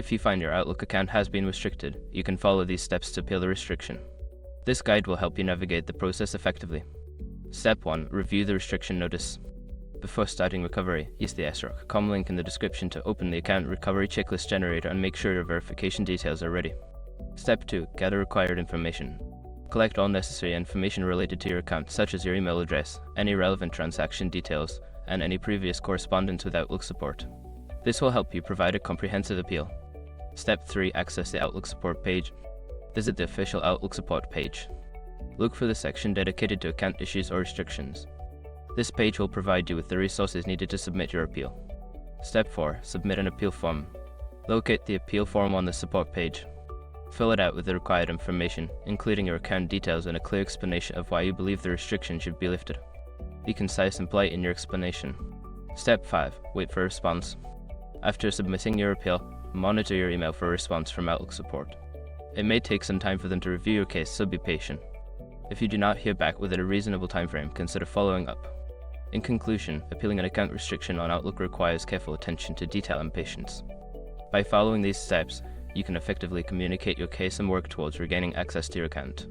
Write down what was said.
If you find your Outlook account has been restricted, you can follow these steps to appeal the restriction. This guide will help you navigate the process effectively. Step 1. Review the restriction notice. Before starting recovery, use the SROC.com link in the description to open the account recovery checklist generator and make sure your verification details are ready. Step 2. Gather required information. Collect all necessary information related to your account, such as your email address, any relevant transaction details, and any previous correspondence with Outlook support. This will help you provide a comprehensive appeal. Step 3. Access the Outlook support page. Visit the official Outlook support page. Look for the section dedicated to account issues or restrictions. This page will provide you with the resources needed to submit your appeal. Step 4. Submit an appeal form. Locate the appeal form on the support page. Fill it out with the required information, including your account details and a clear explanation of why you believe the restriction should be lifted. Be concise and polite in your explanation. Step 5. Wait for a response. After submitting your appeal, monitor your email for a response from Outlook support. It may take some time for them to review your case, so be patient. If you do not hear back within a reasonable time frame, consider following up. In conclusion, appealing an account restriction on Outlook requires careful attention to detail and patience. By following these steps, you can effectively communicate your case and work towards regaining access to your account.